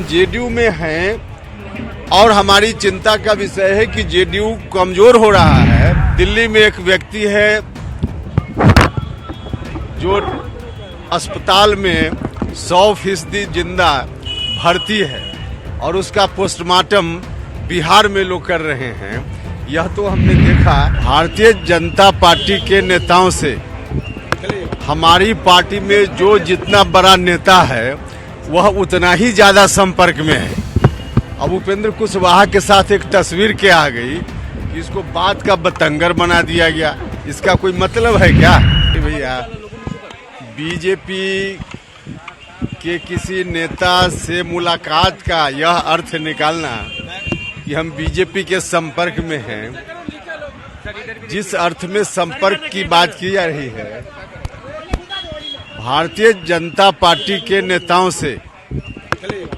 हम जेडीयू में हैं और हमारी चिंता का विषय है कि जेडीयू कमजोर हो रहा है। दिल्ली में एक व्यक्ति है जो अस्पताल में 100% जिंदा भर्ती है और उसका पोस्टमार्टम बिहार में लोग कर रहे हैं। यह तो हमने देखा भारतीय जनता पार्टी के नेताओं से हमारी पार्टी में जो जितना बड़ा नेता है वह उतना ही ज्यादा संपर्क में है। अब उपेंद्र कुशवाहा के साथ एक तस्वीर क्या आ गई कि इसको बात का बतंगर बना दिया गया। इसका कोई मतलब है क्या भैया? बीजेपी के किसी नेता से मुलाकात का यह अर्थ निकालना कि हम बीजेपी के संपर्क में हैं, जिस अर्थ में संपर्क की बात की जा रही है, भारतीय जनता पार्टी के नेताओं से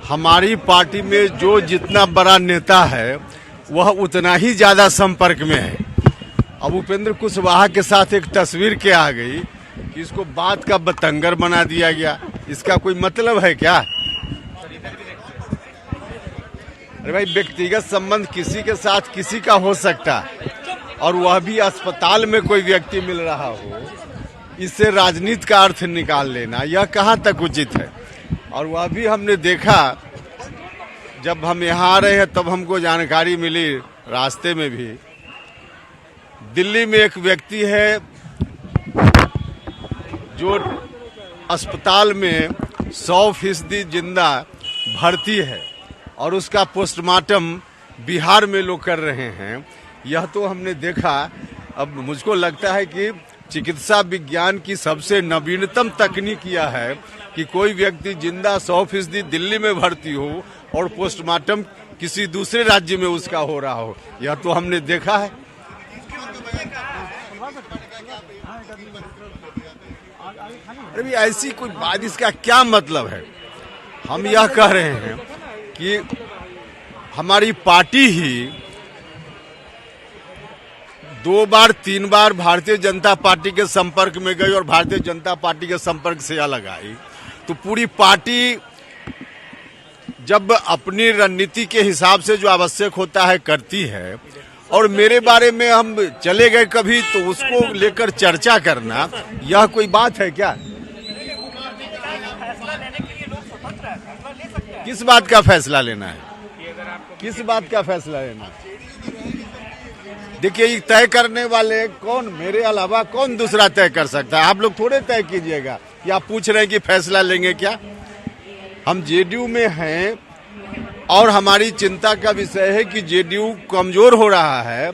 हमारी पार्टी में जो जितना बड़ा नेता है वह उतना ही ज्यादा संपर्क में है। अब उपेंद्र कुशवाहा के साथ एक तस्वीर क्या आ गई कि इसको बात का बतंगर बना दिया गया। इसका कोई मतलब है क्या? अरे भाई, व्यक्तिगत संबंध किसी के साथ किसी का हो सकता है और वह भी अस्पताल में कोई व्यक्ति मिल रहा हो, इससे राजनीति का अर्थ निकाल लेना यह कहाँ तक उचित है? और वह भी हमने देखा, जब हम यहाँ आ रहे हैं तब हमको जानकारी मिली रास्ते में भी, दिल्ली में एक व्यक्ति है जो अस्पताल में 100% जिंदा भर्ती है और उसका पोस्टमार्टम बिहार में लोग कर रहे हैं। यह तो हमने देखा। अब मुझको लगता है कि चिकित्सा विज्ञान की सबसे नवीनतम तकनीक यह है कि कोई व्यक्ति जिंदा 100% दिल्ली में भर्ती हो और पोस्टमार्टम किसी दूसरे राज्य में उसका हो रहा हो। यह तो हमने देखा है। अरे ऐसी कोई बात, इसका क्या मतलब है? हम यह कह रहे हैं कि हमारी पार्टी ही 2 बार 3 बार भारतीय जनता पार्टी के संपर्क में गई और भारतीय जनता पार्टी के संपर्क से अलग आई, तो पूरी पार्टी जब अपनी रणनीति के हिसाब से जो आवश्यक होता है करती है, और मेरे बारे में हम चले गए कभी तो उसको लेकर चर्चा करना यह कोई बात है क्या? किस बात का फैसला लेना है? किस बात का फैसला लेना है? देखिए, ये तय करने वाले कौन, मेरे अलावा कौन दूसरा तय कर सकता है? आप लोग थोड़े तय कीजिएगा। या आप पूछ रहे हैं कि फैसला लेंगे क्या? हम जेडीयू में हैं और हमारी चिंता का विषय है कि जेडीयू कमजोर हो रहा है।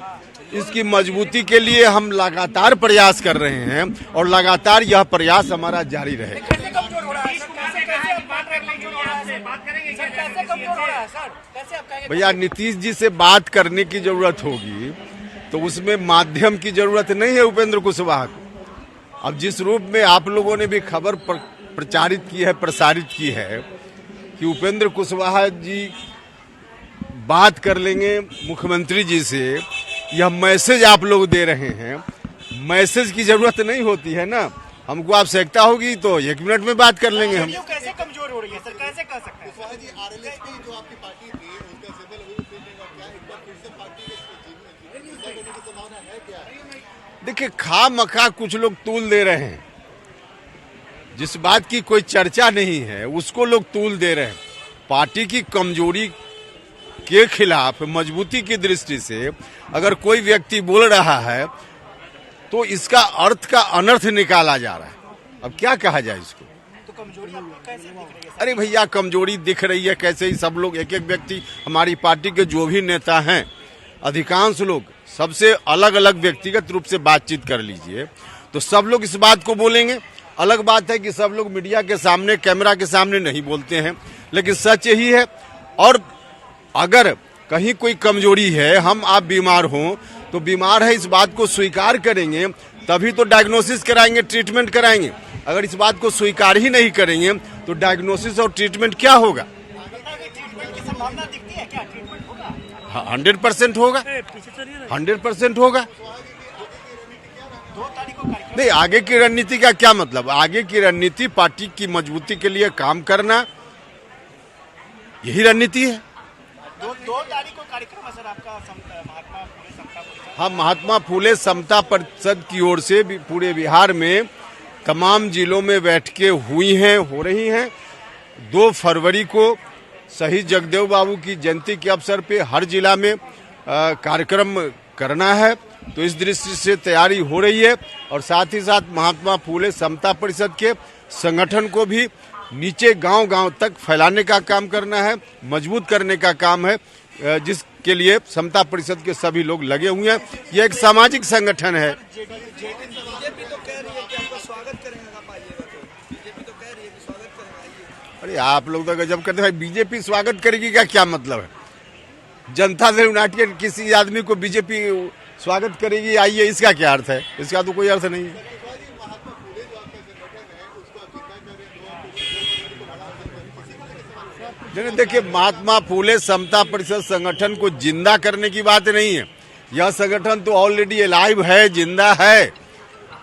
इसकी मजबूती के लिए हम लगातार प्रयास कर रहे हैं और लगातार यह प्रयास हमारा जारी रहेगा। भैया, नीतीश जी से बात करने की जरूरत होगी तो उसमें माध्यम की जरूरत नहीं है उपेंद्र कुशवाहा को। अब जिस रूप में आप लोगों ने भी खबर प्रचारित की है, प्रसारित की है कि उपेंद्र कुशवाहा जी बात कर लेंगे मुख्यमंत्री जी से, यह मैसेज आप लोग दे रहे हैं। मैसेज की जरूरत नहीं होती है ना। हमको आवश्यकता होगी तो 1 मिनट में बात कर लेंगे हम। कैसे कमजोर हो रही है सर, कैसे कह सकते हैं? कुशवाहा जी, आरएलएस की जो आपकी पार्टी थी उसका सिंबल हुई क्या एक बार फिर से पार्टी की संभावना है क्या? देखिए, खामखा कुछ लोग तूल दे रहे हैं। जिस बात की कोई चर्चा नहीं है उसको लोग तूल दे रहे हैं। पार्टी की कमजोरी के खिलाफ मजबूती की दृष्टि से अगर कोई व्यक्ति बोल रहा है तो इसका अर्थ का अनर्थ निकाला जा रहा है। अब क्या कहा जाए इसको? तो कमजोरी आपको कैसे दिख रही है? अरे भैया, कमजोरी दिख रही है कैसे? ही सब लोग, एक एक व्यक्ति, हमारी पार्टी के जो भी नेता हैं, अधिकांश लोग सबसे अलग अलग व्यक्तिगत रूप से बातचीत कर लीजिए तो सब लोग इस बात को बोलेंगे। अलग बात है कि सब लोग मीडिया के सामने, कैमरा के सामने नहीं बोलते हैं, लेकिन सच यही है। और अगर कहीं कोई कमजोरी है, हम आप बीमार हों तो बीमार है इस बात को स्वीकार करेंगे तभी तो डायग्नोसिस कराएंगे, ट्रीटमेंट कराएंगे। अगर इस बात को स्वीकार ही नहीं करेंगे तो डायग्नोसिस और ट्रीटमेंट क्या होगा? ट्रीटमेंट की संभावना दिखती है क्या? ट्रीटमेंट होगा? 100% होगा, 100% होगा। नहीं, आगे की रणनीति का क्या मतलब? आगे की रणनीति पार्टी की मजबूती के लिए काम करना, यही रणनीति है। दो तारीख को कार्यक्रम है सर आपका महात्मा फुले समता परिषद। हाँ, महात्मा फुले समता परिषद की ओर से भी पूरे बिहार में तमाम जिलों में बैठकें हुई हैं, हो रही हैं। 2 फरवरी को शहीद जगदेव बाबू की जयंती के अवसर पे हर जिला में कार्यक्रम करना है, तो इस दृष्टि से तैयारी हो रही है। और साथ ही साथ महात्मा फुले समता परिषद के संगठन को भी नीचे गांव-गांव तक फैलाने का काम करना है, मजबूत करने का काम है, जिसके लिए समता परिषद के सभी लोग लगे हुए हैं। यह एक सामाजिक संगठन है। बीजेपी तो कह रही है कि आपका स्वागत करेंगे, आप आइएगा तो बीजेपी तो कह रही है कि स्वागत करेंगे, आइए। अरे आप लोग तो गजब करते हैं। बीजेपी स्वागत करेगी का क्या मतलब है? जनता दल यूनाइटेड किसी आदमी को बीजेपी स्वागत करेगी आइए, इसका क्या अर्थ है? इसका तो कोई अर्थ नहीं है। महात्मा फुले जो आपका संगठन है उसको आप जिंदा करें, देखिए, महात्मा फुले समता परिषद संगठन को जिंदा करने की बात नहीं है। यह संगठन तो ऑलरेडी अलाइव है, जिंदा है।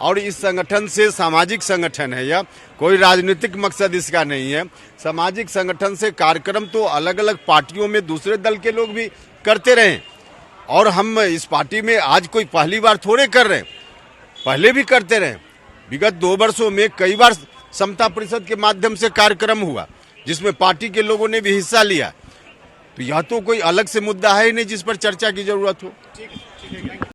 और इस संगठन से सामाजिक संगठन है, यह कोई राजनीतिक मकसद इसका नहीं है। सामाजिक संगठन से कार्यक्रम तो अलग अलग पार्टियों में दूसरे दल के लोग भी करते रहे, और हम इस पार्टी में आज कोई पहली बार थोड़े कर रहे हैं, पहले भी करते रहे। विगत 2 वर्षों में कई बार समता परिषद के माध्यम से कार्यक्रम हुआ, जिसमें पार्टी के लोगों ने भी हिस्सा लिया। तो यह तो कोई अलग से मुद्दा है ही नहीं जिस पर चर्चा की जरूरत हो।